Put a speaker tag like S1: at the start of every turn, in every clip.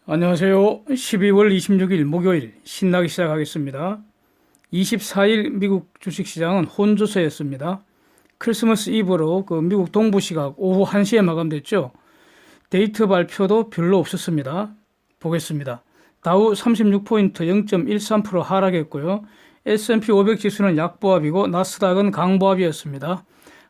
S1: 안녕하세요. 12월 26일 목요일 신나게 시작하겠습니다. 24일 미국 주식시장은 혼조세였습니다. 크리스마스 이브로 미국 동부 시각 오후 1시에 마감됐죠. 데이터 발표도 별로 없었습니다. 보겠습니다. 다우 36포인트 0.13% 하락했고요. S&P 500 지수는 약보합이고 나스닥은 강보합이었습니다.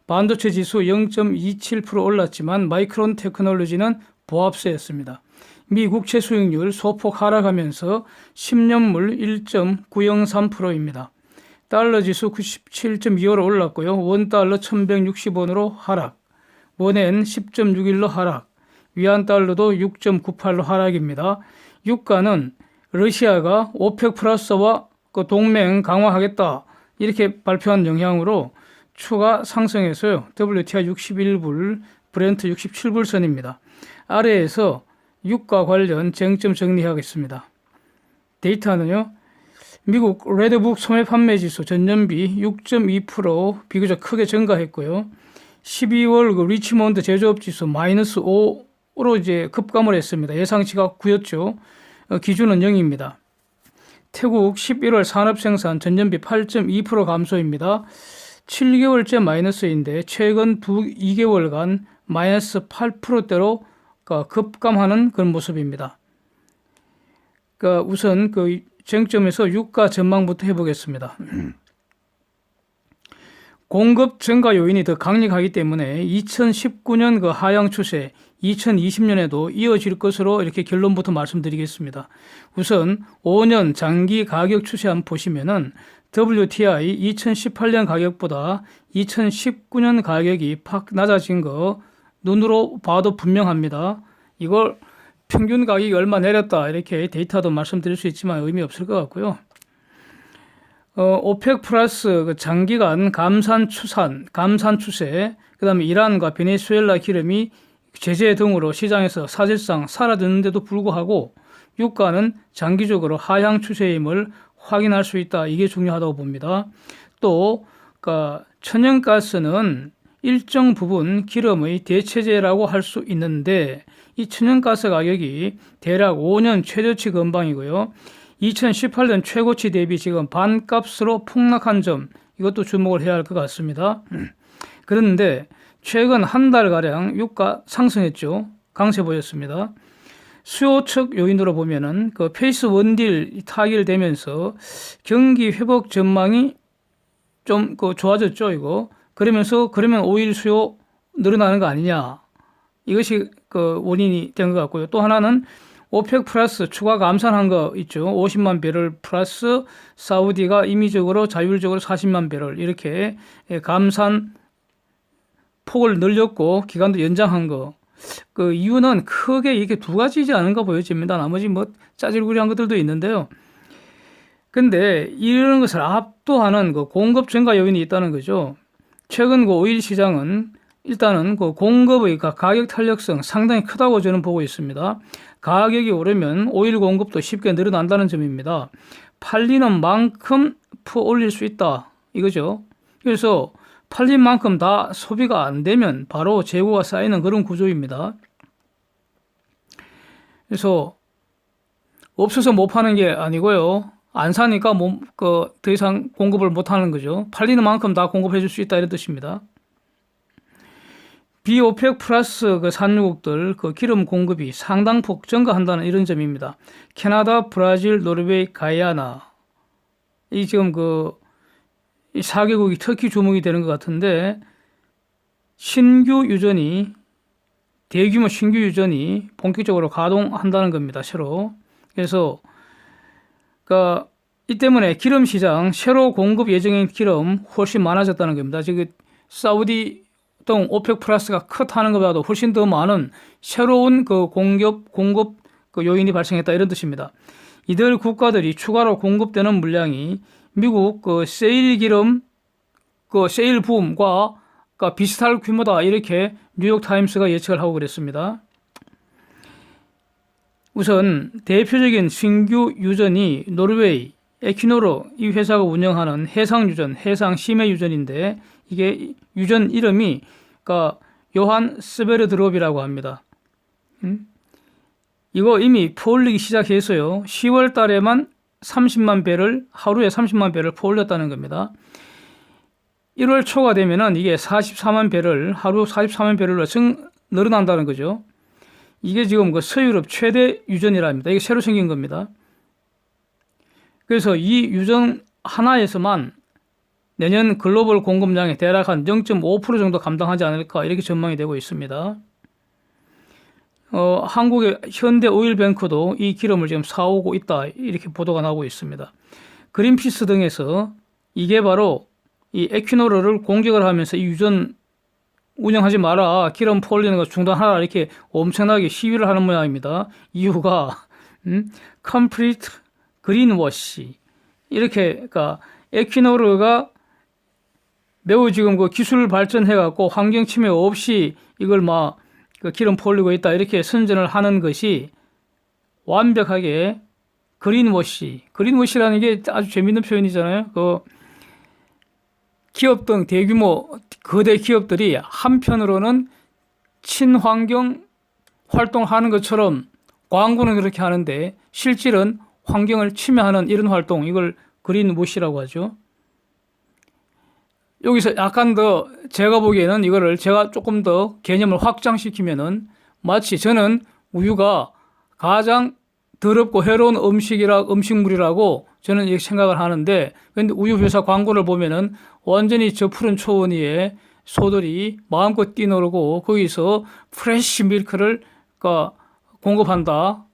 S1: 반도체 지수 0.27% 올랐지만 마이크론 테크놀로지는 보합세였습니다. 미 국채 수익률 소폭 하락하면서 10년물 1.903%입니다. 달러 지수 97.25로 올랐고요. 원달러 1160원으로 하락, 원엔 10.61로 하락, 위안달러도 6.98로 하락입니다. 유가는 러시아가 오펙 플러스와 동맹 강화하겠다 이렇게 발표한 영향으로 추가 상승해서요. WTI 61불, 브렌트 67불 선입니다. 아래에서 유가 관련 쟁점 정리하겠습니다. 데이터는요. 미국 레드북 소매 판매 지수 전년비 6.2% 비교적 크게 증가했고요. 12월 리치몬드 제조업 지수 마이너스 5로 이제 급감을 했습니다. 예상치가 9였죠. 기준은 0입니다. 태국 11월 산업 생산 전년비 8.2% 감소입니다. 7개월째 마이너스인데 최근 2개월간 마이너스 8%대로 급감하는 그런 모습입니다. 우선 쟁점에서 유가 전망부터 해보겠습니다. 공급 증가 요인이 더 강력하기 때문에 2019년 하향 추세 2020년에도 이어질 것으로 이렇게 결론부터 말씀드리겠습니다. 우선 5년 장기 가격 추세 한번 보시면은 WTI 2018년 가격보다 2019년 가격이 팍 낮아진 거 눈으로 봐도 분명합니다. 이걸 평균 가격이 얼마 내렸다 이렇게 데이터도 말씀드릴 수 있지만 의미 없을 것 같고요. 오펙 플러스 장기간 감산 추세, 그 다음에 이란과 베네수엘라 기름이 제재 등으로 시장에서 사실상 사라졌는데도 불구하고 유가는 장기적으로 하향 추세임을 확인할 수 있다. 이게 중요하다고 봅니다. 또 천연가스는 일정 부분 기름의 대체제라고 할 수 있는데 이 천연가스 가격이 대략 5년 최저치 근방이고요. 2018년 최고치 대비 지금 반값으로 폭락한 점 이것도 주목을 해야 할 것 같습니다. 그런데 최근 한 달가량 유가 상승했죠. 강세 보였습니다. 수요 측 요인으로 보면은 페이스 원딜 타결되면서 경기 회복 전망이 좀 좋아졌죠. 그러면 오일 수요 늘어나는 거 아니냐. 이것이 원인이 된 것 같고요. 또 하나는 오펙 플러스 추가 감산한 거 있죠. 50만 배럴 플러스 사우디가 임의적으로 자율적으로 40만 배럴 이렇게 감산 폭을 늘렸고 기간도 연장한 거. 이유는 크게 이게 두 가지지 않은가 보여집니다. 나머지 짜질구리한 것들도 있는데요. 근데 이런 것을 압도하는 공급 증가 요인이 있다는 거죠. 최근 오일 시장은 일단은 공급의 가격 탄력성 상당히 크다고 저는 보고 있습니다. 가격이 오르면 오일 공급도 쉽게 늘어난다는 점입니다. 팔리는 만큼 올릴 수 있다 이거죠. 그래서 팔린 만큼 다 소비가 안 되면 바로 재고가 쌓이는 그런 구조입니다. 그래서 없어서 못 파는 게 아니고요. 안 사니까 더 이상 공급을 못 하는 거죠. 팔리는 만큼 다 공급해 줄 수 있다 이런 뜻입니다. 비오펙 플러스 산유국들 기름 공급이 상당폭 증가한다는 이런 점입니다. 캐나다, 브라질, 노르웨이, 가이아나 이 지금 이 4개국이 특히 주목이 되는 것 같은데 대규모 신규 유전이 본격적으로 가동한다는 겁니다. 새로. 그래서 이 때문에 기름 시장 새로 공급 예정인 기름 훨씬 많아졌다는 겁니다. 지금 사우디 등 오펙 플러스가 컷하는 것보다도 훨씬 더 많은 새로운 공급 요인이 발생했다 이런 뜻입니다. 이들 국가들이 추가로 공급되는 물량이 미국 세일 기름 세일 붐과 비슷할 규모다 이렇게 뉴욕 타임스가 예측을 하고 그랬습니다. 우선 대표적인 신규 유전이 노르웨이 에퀴노르 이 회사가 운영하는 해상 심해 유전인데 이게 유전 이름이 요한 스베르드롭이라고 합니다. 이거 이미 퍼올리기 시작했어요. 10월 달에만 30만 배를 하루에 30만 배를 퍼올렸다는 겁니다. 1월 초가 되면은 이게 44만 배를 하루 44만 배를 늘어난다는 거죠. 이게 지금 그 서유럽 최대 유전이랍니다. 이게 새로 생긴 겁니다. 그래서 이 유전 하나에서만 내년 글로벌 공급량의 대략 한 0.5% 정도 감당하지 않을까 이렇게 전망이 되고 있습니다. 한국의 현대오일뱅크도 이 기름을 지금 사오고 있다 이렇게 보도가 나오고 있습니다. 그린피스 등에서 이게 바로 이 에퀴노르를 공격을 하면서 이 유전 운영하지 마라, 기름 퍼올리는 거 중단하라 이렇게 엄청나게 시위를 하는 모양입니다. 이유가 컴플리트 그린워시 이렇게 그러니까 에퀴노르가 매우 지금 그 기술 발전해갖고 환경 침해 없이 이걸 막 그 기름 퍼올리고 있다 이렇게 선전을 하는 것이 완벽하게 그린워시라는 게 아주 재밌는 표현이잖아요. 그 기업 등 대규모 거대 기업들이 한편으로는 친환경 활동하는 것처럼 광고는 그렇게 하는데 실질은 환경을 침해하는 이런 활동, 이걸 그린워시라고 하죠. 여기서 약간 더 제가 보기에는 이거를 제가 조금 더 개념을 확장시키면은 마치 저는 우유가 가장 더럽고 해로운 음식물이라고 저는 이렇게 생각을 하는데, 근데 우유 회사 광고를 보면은 완전히 저 푸른 초원 위에 소들이 마음껏 뛰노르고 거기서 프레시 밀크를 공급한다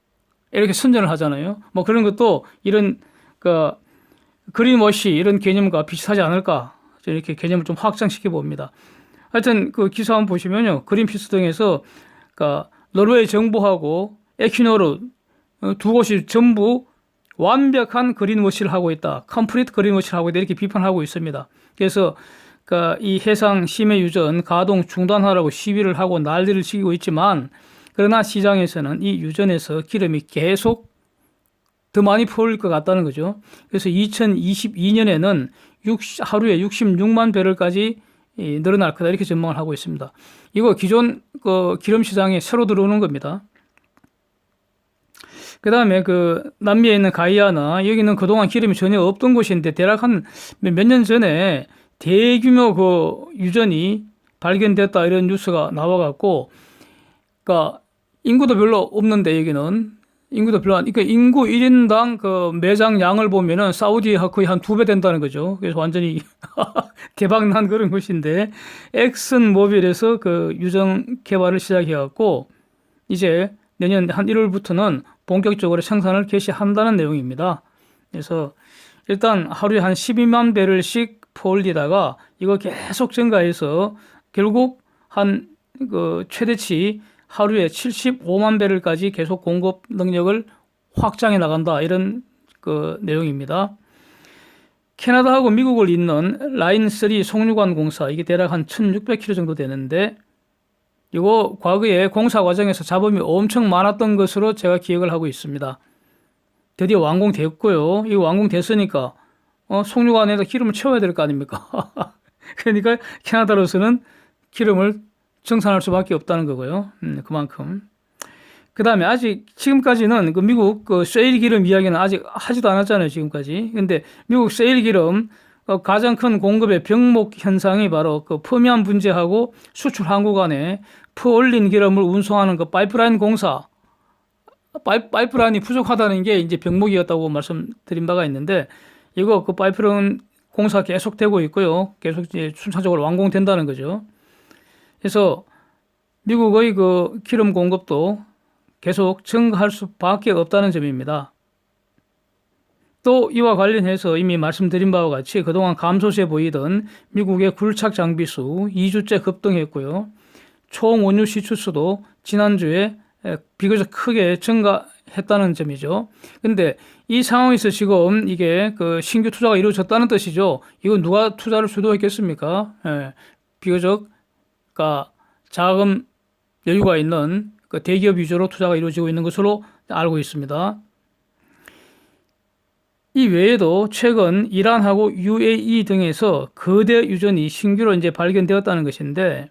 S1: 이렇게 선전을 하잖아요. 뭐 그런 것도 이런 그린워시 이런 개념과 비슷하지 않을까, 이렇게 개념을 좀 확장시켜 봅니다. 하여튼 그 기사 한번 보시면요, 그린피스 등에서 노르웨이 정부하고 에퀴노르 두 곳이 전부 완벽한 그린워시를 하고 있다, 컴플리트 그린워시를 하고 있다 이렇게 비판하고 있습니다. 그래서 이 해상 심해 유전 가동 중단하라고 시위를 하고 난리를 치고 있지만, 그러나 시장에서는 이 유전에서 기름이 계속 더 많이 퍼올 것 같다는 거죠. 그래서 2022년에는 하루에 66만 배럴까지 늘어날 거다 이렇게 전망을 하고 있습니다. 이거 기존 기름 시장에 새로 들어오는 겁니다. 그 다음에 남미에 있는 가이아나, 여기는 그동안 기름이 전혀 없던 곳인데 대략 한 몇 년 전에 대규모 유전이 발견됐다 이런 뉴스가 나와갖고, 인구도 별로 없는데 여기는 인구도 별로 그러니까 인구 1인당 매장 양을 보면은 사우디에 거의 한 2배 된다는 거죠. 그래서 완전히 대박 난 그런 곳인데, 엑슨 모빌에서 유전 개발을 시작해갖고 이제 내년 한 1월부터는 본격적으로 생산을 개시한다는 내용입니다. 그래서 일단 하루에 한 12만 배럴씩 퍼올리다가 이거 계속 증가해서 결국 한 최대치 하루에 75만 배럴까지 계속 공급 능력을 확장해 나간다 이런 내용입니다. 캐나다하고 미국을 잇는 라인3 송유관 공사, 이게 대략 한 1600km 정도 되는데 이거 과거에 공사 과정에서 잡음이 엄청 많았던 것으로 제가 기억을 하고 있습니다. 드디어 완공됐고요. 이거 완공됐으니까 송유관에다 기름을 채워야 될 거 아닙니까? 그러니까 캐나다로서는 기름을 정산할 수밖에 없다는 거고요. 그만큼. 그 다음에 아직 지금까지는 미국 셰일 기름 이야기는 아직 하지도 않았잖아요, 지금까지. 근데 미국 셰일 기름 가장 큰 공급의 병목 현상이 바로 퍼미안 분재하고 수출 항구 간에 퍼올린 기름을 운송하는 파이프라인 공사, 파이프라인이 부족하다는 게 이제 병목이었다고 말씀드린 바가 있는데, 이거 파이프라인 공사 계속되고 있고요. 계속 이제 순차적으로 완공된다는 거죠. 그래서 미국의 기름 공급도 계속 증가할 수밖에 없다는 점입니다. 또 이와 관련해서 이미 말씀드린 바와 같이 그동안 감소세 보이던 미국의 굴착 장비수 2주째 급등했고요. 총 원유 시추수도 지난주에 비교적 크게 증가했다는 점이죠. 근데 이 상황에서 지금 이게 신규 투자가 이루어졌다는 뜻이죠. 이거 누가 투자를 주도했겠습니까? 비교적 자금 여유가 있는 대기업 위주로 투자가 이루어지고 있는 것으로 알고 있습니다. 이 외에도 최근 이란하고 UAE 등에서 거대 유전이 신규로 이제 발견되었다는 것인데,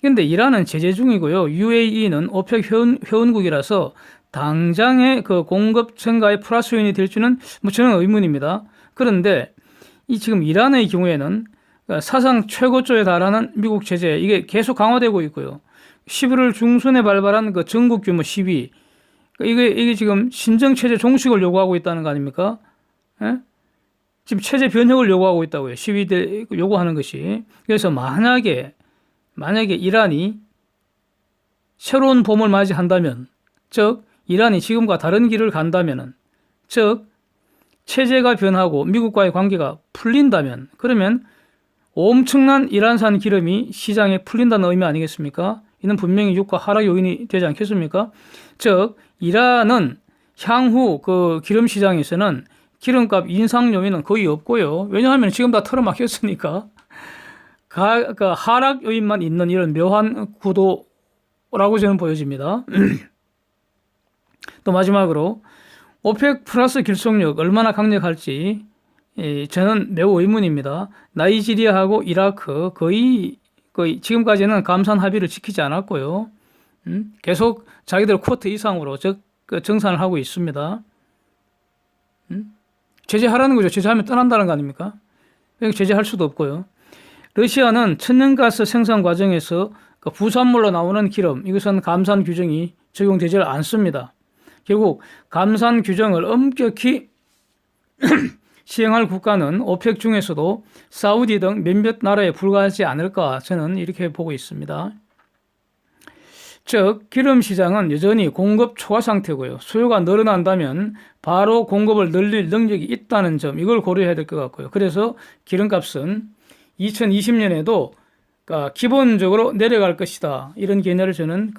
S1: 근데 이란은 제재 중이고요. UAE는 오펙 회원국이라서 당장의 그 공급 증가의 플러스 요인이 될지는 뭐 저는 의문입니다. 그런데 이 지금 이란의 경우에는 사상 최고조에 달하는 미국 제재 이게 계속 강화되고 있고요. 11월 중순에 발발한 그 전국 규모 시위 이게 지금 신정 체제 종식을 요구하고 있다는 거 아닙니까? 예? 지금 체제 변혁을 요구하고 있다고요. 시위대 요구하는 것이. 그래서 만약에 이란이 새로운 봄을 맞이한다면, 즉 이란이 지금과 다른 길을 간다면은, 즉 체제가 변하고 미국과의 관계가 풀린다면, 그러면 엄청난 이란산 기름이 시장에 풀린다는 의미 아니겠습니까? 이는 분명히 유가 하락 요인이 되지 않겠습니까? 즉 이란은 향후 그 기름 시장에서는 기름값 인상 요인은 거의 없고요. 왜냐하면 지금 다 털어막혔으니까 그 하락 요인만 있는 이런 묘한 구도라고 저는 보여집니다. 또 마지막으로 오펙 플러스 결속력 얼마나 강력할지 저는 매우 의문입니다. 나이지리아하고 이라크 거의 지금까지는 감산 합의를 지키지 않았고요. 계속 자기들 쿼터 이상으로 정산을 하고 있습니다. 제재하라는 거죠. 제재하면 떠난다는 거 아닙니까? 제재할 수도 없고요. 러시아는 천연가스 생산 과정에서 부산물로 나오는 기름, 이것은 감산 규정이 적용되지 않습니다. 결국 감산 규정을 엄격히 시행할 국가는 오펙 중에서도 사우디 등 몇몇 나라에 불과하지 않을까 저는 이렇게 보고 있습니다. 즉 기름 시장은 여전히 공급 초과 상태고요. 수요가 늘어난다면 바로 공급을 늘릴 능력이 있다는 점 이걸 고려해야 될 것 같고요. 그래서 기름값은 2020년에도 기본적으로 내려갈 것이다. 이런 견해를 저는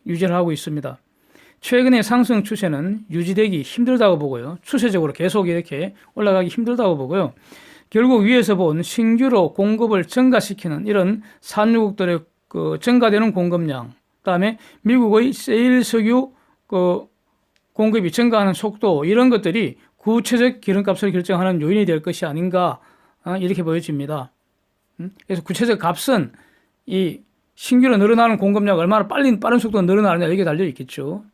S1: 유지를 하고 있습니다. 최근의 상승 추세는 유지되기 힘들다고 보고요. 추세적으로 계속 이렇게 올라가기 힘들다고 보고요. 결국 위에서 본 신규로 공급을 증가시키는 이런 산유국들의 증가되는 공급량, 그다음에 미국의 세일 석유 공급이 증가하는 속도 이런 것들이 구체적 기름값을 결정하는 요인이 될 것이 아닌가 이렇게 보여집니다. 그래서 구체적 값은 이 신규로 늘어나는 공급량 얼마나 빠른 속도로 늘어나느냐 여기에 달려 있겠죠.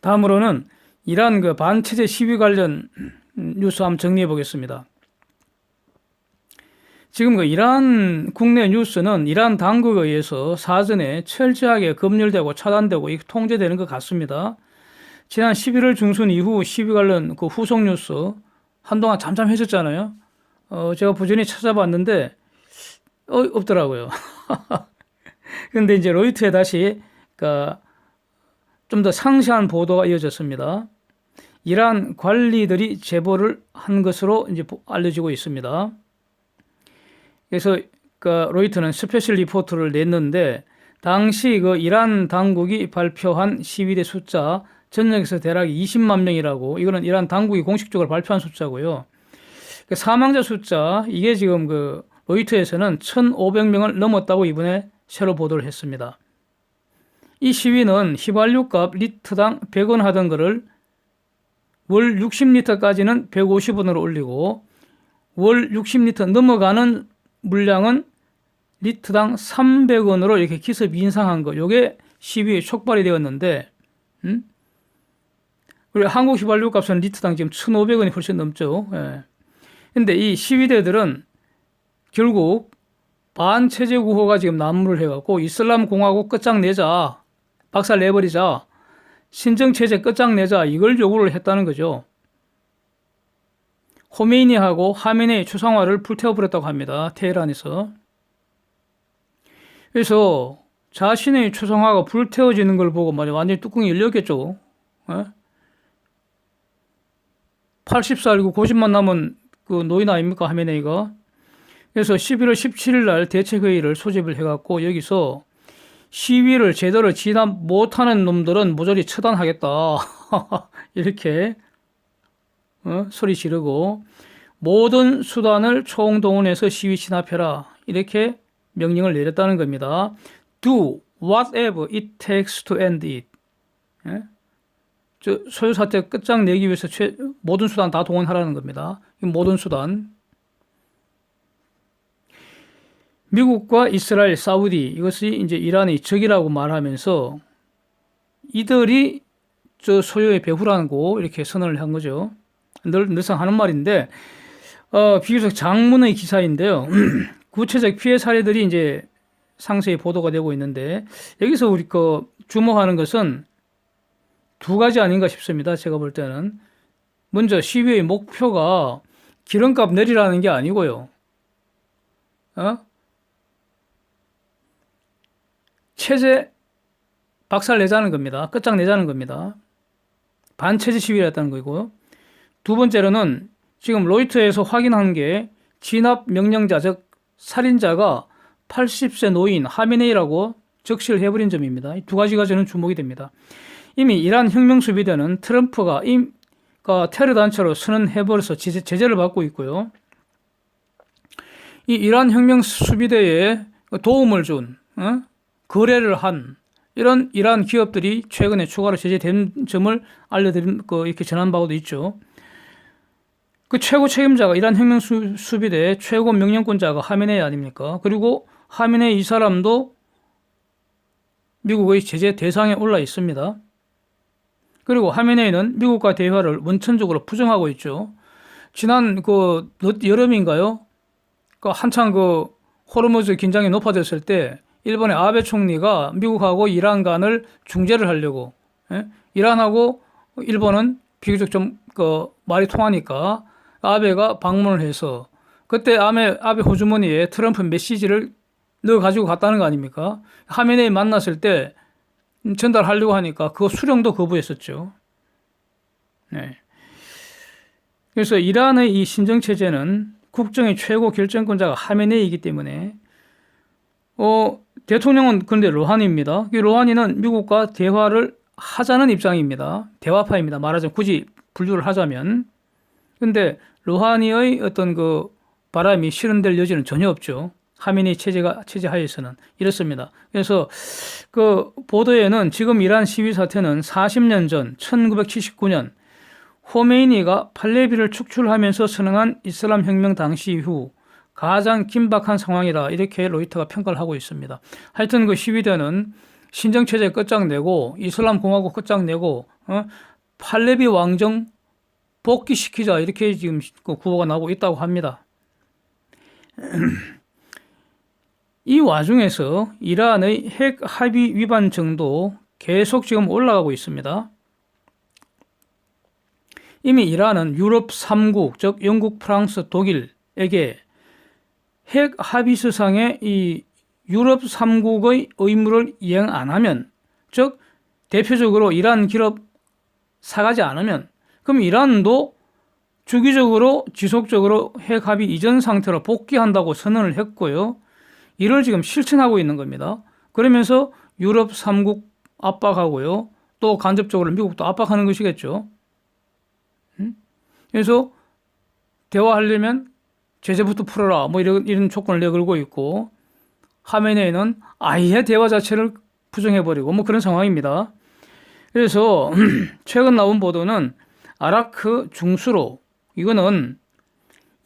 S1: 다음으로는 이란 반체제 시위 관련 뉴스 한번 정리해 보겠습니다. 지금 이란 국내 뉴스는 이란 당국에 의해서 사전에 철저하게 검열되고 차단되고 통제되는 것 같습니다. 지난 11월 중순 이후 시위 관련 후속 뉴스 한동안 잠잠해졌잖아요. 제가 부지런히 찾아봤는데 없더라고요. 그런데 이제 로이터에 다시 좀 더 상세한 보도가 이어졌습니다. 이란 관리들이 제보를 한 것으로 이제 알려지고 있습니다. 그래서 로이터는 스페셜 리포트를 냈는데 당시 이란 당국이 발표한 시위대 숫자 전역에서 대략 20만 명이라고 이거는 이란 당국이 공식적으로 발표한 숫자고요. 사망자 숫자 이게 지금 로이터에서는 1,500명을 넘었다고 이번에 새로 보도를 했습니다. 이 시위는 휘발유값 리터당 100원 하던 거를 월 60리터까지는 150원으로 올리고 월 60리터 넘어가는 물량은 리터당 300원으로 이렇게 기습 인상한 거, 요게 시위에 촉발이 되었는데, 그리고 한국 휘발유 값은 리터당 지금 1,500원이 훨씬 넘죠. 예. 근데 이 시위대들은 결국 반체제 구호가 지금 난무를 해갖고 이슬람 공화국 끝장내자, 박살 내버리자, 신정체제 끝장내자, 이걸 요구를 했다는 거죠. 호메이니하고 하메네이 추상화를 불태워버렸다고 합니다. 테헤란에서. 그래서 자신의 추상화가 불태워지는 걸 보고 완전히 뚜껑이 열렸겠죠. 80살이고 90만 남은 노인 아닙니까, 하메네이가. 그래서 11월 17일 날 대책회의를 소집을 해갖고 여기서 시위를 제대로 진압 못하는 놈들은 모조리 처단하겠다. 이렇게 소리 지르고 모든 수단을 총동원해서 시위 진압해라. 이렇게 명령을 내렸다는 겁니다. Do whatever it takes to end it. 소요 사태 끝장내기 위해서 모든 수단 다 동원하라는 겁니다. 모든 수단. 미국과 이스라엘, 사우디 이것이 이제 이란의 적이라고 말하면서 이들이 저 소요의 배후라고 이렇게 선언을 한 거죠. 늘상 하는 말인데, 비교적 장문의 기사인데요. 구체적 피해 사례들이 이제 상세히 보도가 되고 있는데, 여기서 우리 주목하는 것은 두 가지 아닌가 싶습니다. 제가 볼 때는. 먼저 시위의 목표가 기름값 내리라는 게 아니고요. 체제 박살 내자는 겁니다. 끝장내자는 겁니다. 반체제 시위를 했다는 거고요. 두 번째로는 지금 로이터에서 확인한 게 진압 명령자, 즉 살인자가 80세 노인 하미네이라고 적시를 해버린 점입니다. 이 두 가지가 저는 주목이 됩니다. 이미 이란 혁명수비대는 트럼프가 테러 단체로 선언해버려서 제재를 받고 있고요. 이 이란 혁명수비대에 도움을 준, 거래를 한 이런 이란 기업들이 최근에 추가로 제재된 점을 알려드린 이렇게 전한 바도 있죠. 그 최고 책임자가 이란 혁명수비대 최고 명령권자가 하메네이 아닙니까? 그리고 하메네이 이 사람도 미국의 제재 대상에 올라 있습니다. 그리고 하메네이는 미국과 대화를 원천적으로 부정하고 있죠. 지난 여름인가요? 한창 호르무즈 긴장이 높아졌을 때 일본의 아베 총리가 미국하고 이란 간을 중재를 하려고, 이란하고 일본은 비교적 좀 말이 통하니까 아베가 방문을 해서 그때 아베 호주머니에 트럼프 메시지를 넣어 가지고 갔다는 거 아닙니까? 하메네이 만났을 때 전달하려고 하니까 그거 수령도 거부했었죠. 네. 그래서 이란의 이 신정체제는 국정의 최고 결정권자가 하메네이이기 때문에 대통령은 그런데 로하니입니다. 이 로하니는 미국과 대화를 하자는 입장입니다. 대화파입니다. 말하자면 굳이 분류를 하자면. 근데 로하니의 어떤 바람이 실현될 여지는 전혀 없죠. 하메네이 체제 하에서는 이렇습니다. 그래서 보도에는 지금 이란 시위 사태는 40년 전 1979년 호메이니가 팔레비를 축출하면서 선언한 이슬람 혁명 당시 이후 가장 긴박한 상황이다. 이렇게 로이터가 평가를 하고 있습니다. 하여튼 시위대는 신정체제 끝장내고 이슬람 공화국 끝장내고 팔레비 왕정 복귀시키자. 이렇게 지금 구호가 나오고 있다고 합니다. 이 와중에서 이란의 핵 합의 위반 정도 계속 지금 올라가고 있습니다. 이미 이란은 유럽 3국, 즉 영국, 프랑스, 독일에게 핵 합의서상의 이 유럽 3국의 의무를 이행 안 하면, 즉 대표적으로 이란 기업 사가지 않으면, 그럼 이란도 주기적으로 지속적으로 핵 합의 이전 상태로 복귀한다고 선언을 했고요. 이를 지금 실천하고 있는 겁니다. 그러면서 유럽 3국 압박하고요. 또 간접적으로 미국도 압박하는 것이겠죠. 그래서 대화하려면 제재부터 풀어라. 이런 조건을 내걸고 있고, 하메네이는 아예 대화 자체를 부정해버리고 그런 상황입니다. 그래서 최근 나온 보도는 아라크 중수로, 이거는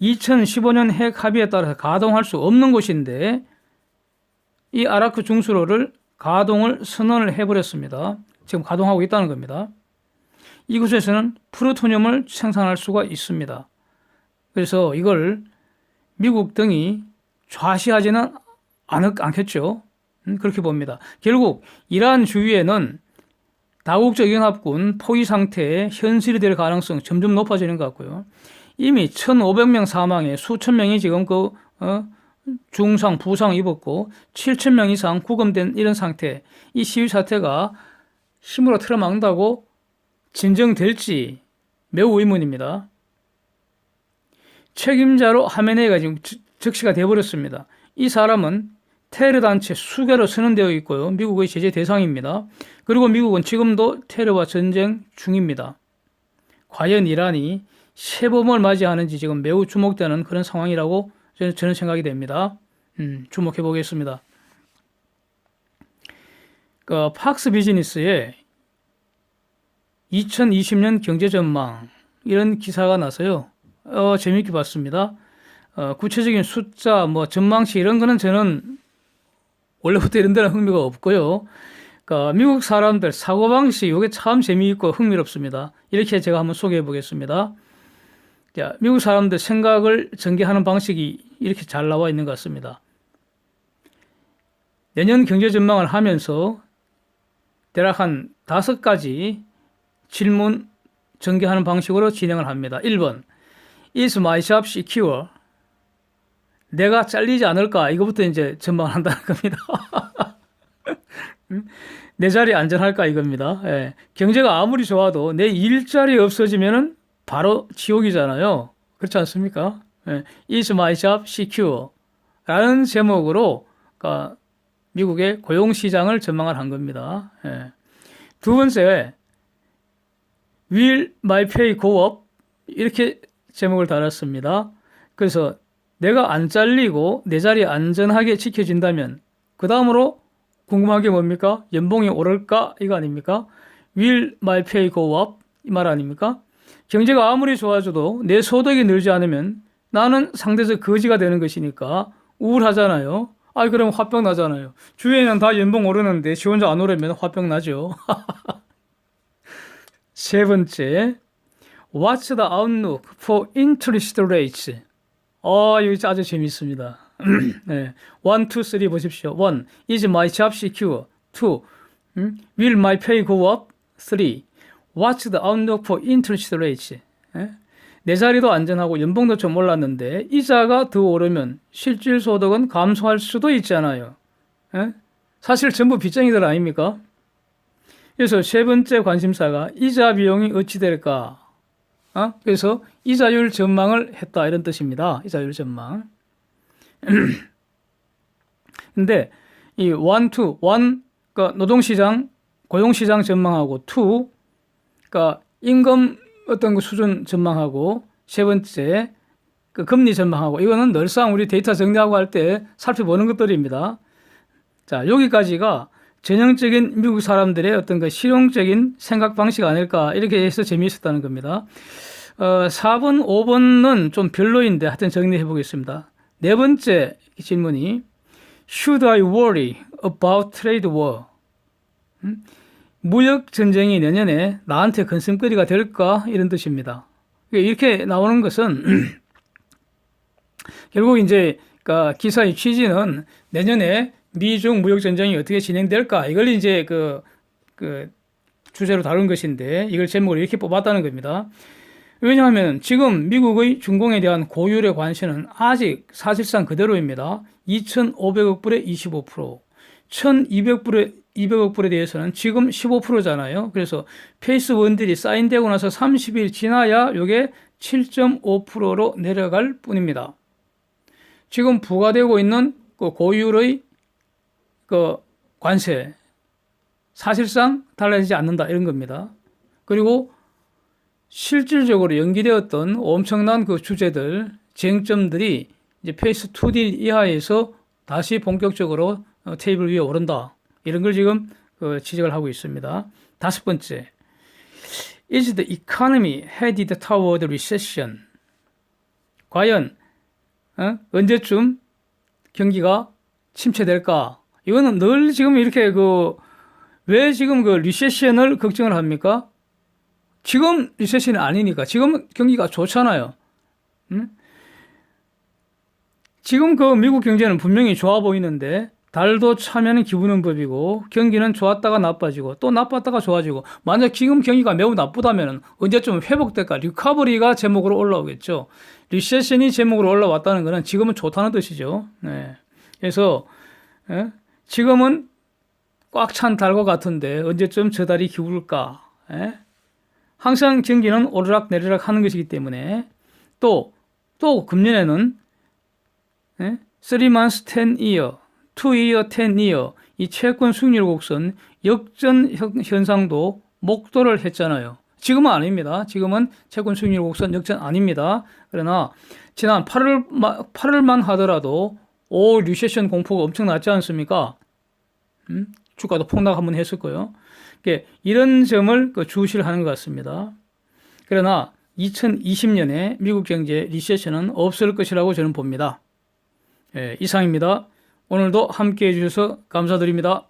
S1: 2015년 핵 합의에 따라서 가동할 수 없는 곳인데 이 아라크 중수로를 가동을 선언을 해버렸습니다. 지금 가동하고 있다는 겁니다. 이곳에서는 플루토늄을 생산할 수가 있습니다. 그래서 이걸 미국 등이 좌시하지는 않겠죠. 그렇게 봅니다. 결국 이란 주위에는 다국적 연합군 포위 상태에 현실이 될 가능성 점점 높아지는 것 같고요. 이미 1,500명 사망에 수천 명이 지금 중상, 부상 입었고 7,000명 이상 구금된 이런 상태, 이 시위 사태가 힘으로 틀어막는다고 진정될지 매우 의문입니다. 책임자로 하메네이가 지금 적시가 되어버렸습니다. 이 사람은 테러 단체 수개로 선언되어 있고요. 미국의 제재 대상입니다. 그리고 미국은 지금도 테러와 전쟁 중입니다. 과연 이란이 세범을 맞이하는지 지금 매우 주목되는 그런 상황이라고 저는 생각이 됩니다. 주목해 보겠습니다. 팍스 비즈니스에 2020년 경제 전망 이런 기사가 나서요. 재미있게 봤습니다. 구체적인 숫자, 전망치 이런 거는 저는 원래부터 이런 데는 흥미가 없고요. 미국 사람들 사고방식, 이게 참 재미있고 흥미롭습니다. 이렇게 제가 한번 소개해 보겠습니다. 자, 미국 사람들 생각을 전개하는 방식이 이렇게 잘 나와 있는 것 같습니다. 내년 경제 전망을 하면서 대략 한 5가지 질문 전개하는 방식으로 진행을 합니다. 1번, Is my job secure? 내가 잘리지 않을까? 이거부터 이제 전망을 한다는 겁니다. 내 자리 안전할까? 이겁니다. 예. 경제가 아무리 좋아도 내 일자리 없어지면은 바로 지옥이잖아요. 그렇지 않습니까? 예. Is my job secure? 라는 제목으로 미국의 고용시장을 전망을 한 겁니다. 예. 두 번째, Will my pay go up? 이렇게 제목을 달았습니다. 그래서 내가 안 잘리고 내 자리 안전하게 지켜진다면 그 다음으로 궁금한 게 뭡니까? 연봉이 오를까? 이거 아닙니까? Will my pay go up? 이 말 아닙니까? 경제가 아무리 좋아져도 내 소득이 늘지 않으면 나는 상대적 거지가 되는 것이니까 우울하잖아요. 그럼 화병 나잖아요. 주위에는 다 연봉 오르는데 지 혼자 안 오르면 화병 나죠. 세 번째, What's the outlook for interest rates? 이거 아주 재밌습니다. 네. 1, 2, 3 보십시오. 1. Is my job secure? 2. Will my pay go up? 3. What's the outlook for interest rates? 내 자리도 안전하고 연봉도 좀 올랐는데 이자가 더 오르면 실질 소득은 감소할 수도 있잖아요. 사실 전부 빚쟁이들 아닙니까? 그래서 세 번째 관심사가 이자 비용이 어찌 될까? 그래서 이자율 전망을 했다 이런 뜻입니다. 이자율 전망. 근데 이 1, 그러니까 노동시장, 고용시장 전망하고 2, 그러니까 임금 어떤 수준 전망하고 세 번째 금리 전망하고 이거는 늘상 우리 데이터 정리하고 할 때 살펴보는 것들입니다. 자, 여기까지가 전형적인 미국 사람들의 어떤 실용적인 생각 방식 아닐까 이렇게 해서 재미있었다는 겁니다. 4번, 5번은 좀 별로인데 하여튼 정리해 보겠습니다. 네 번째 질문이 Should I worry about trade war? 무역 전쟁이 내년에 나한테 근심거리가 될까? 이런 뜻입니다. 이렇게 나오는 것은 결국 이제 기사의 취지는 내년에 미중 무역 전쟁이 어떻게 진행될까? 이걸 이제 주제로 다룬 것인데 이걸 제목으로 이렇게 뽑았다는 겁니다. 왜냐하면 지금 미국의 중공에 대한 고율의 관세는 아직 사실상 그대로입니다. 2,500억 불에 25%, 1,200억 불에 대해서는 지금 15%잖아요. 그래서 페이스 1딜이 사인되고 나서 30일 지나야 이게 7.5%로 내려갈 뿐입니다. 지금 부과되고 있는 고율의 관세 사실상 달라지지 않는다 이런 겁니다. 그리고 실질적으로 연기되었던 엄청난 주제들, 쟁점들이 이제 페이스 2딜 이하에서 다시 본격적으로 테이블 위에 오른다. 이런 걸 지금 지적을 하고 있습니다. 다섯 번째, Is the economy headed toward recession? 과연 언제쯤 경기가 침체될까? 이거는 늘 지금 이렇게 왜 지금 리세션을 걱정을 합니까? 지금 리세션이 아니니까. 지금 경기가 좋잖아요. 지금 미국 경제는 분명히 좋아 보이는데 달도 차면 기우는 법이고 경기는 좋았다가 나빠지고 또 나빴다가 좋아지고 만약 지금 경기가 매우 나쁘다면 언제쯤 회복될까? 리커버리가 제목으로 올라오겠죠. 리세션이 제목으로 올라왔다는 것은 지금은 좋다는 뜻이죠. 네. 그래서 지금은 꽉 찬 달과 같은데 언제쯤 저 달이 기울까? 항상 경기는 오르락 내리락 하는 것이기 때문에 또 금년에는 3 months 10 year, 2 year 10 year 이 채권 수익률 곡선 역전 현상도 목도를 했잖아요. 지금은 아닙니다. 지금은 채권 수익률 곡선 역전 아닙니다. 그러나 지난 8월만 하더라도 리세션 공포가 엄청 났지 않습니까? 주가도 폭락 한번 했을 거예요. 이런 점을 주시를 하는 것 같습니다. 그러나 2020년에 미국 경제 리세션은 없을 것이라고 저는 봅니다. 이상입니다. 오늘도 함께해 주셔서 감사드립니다.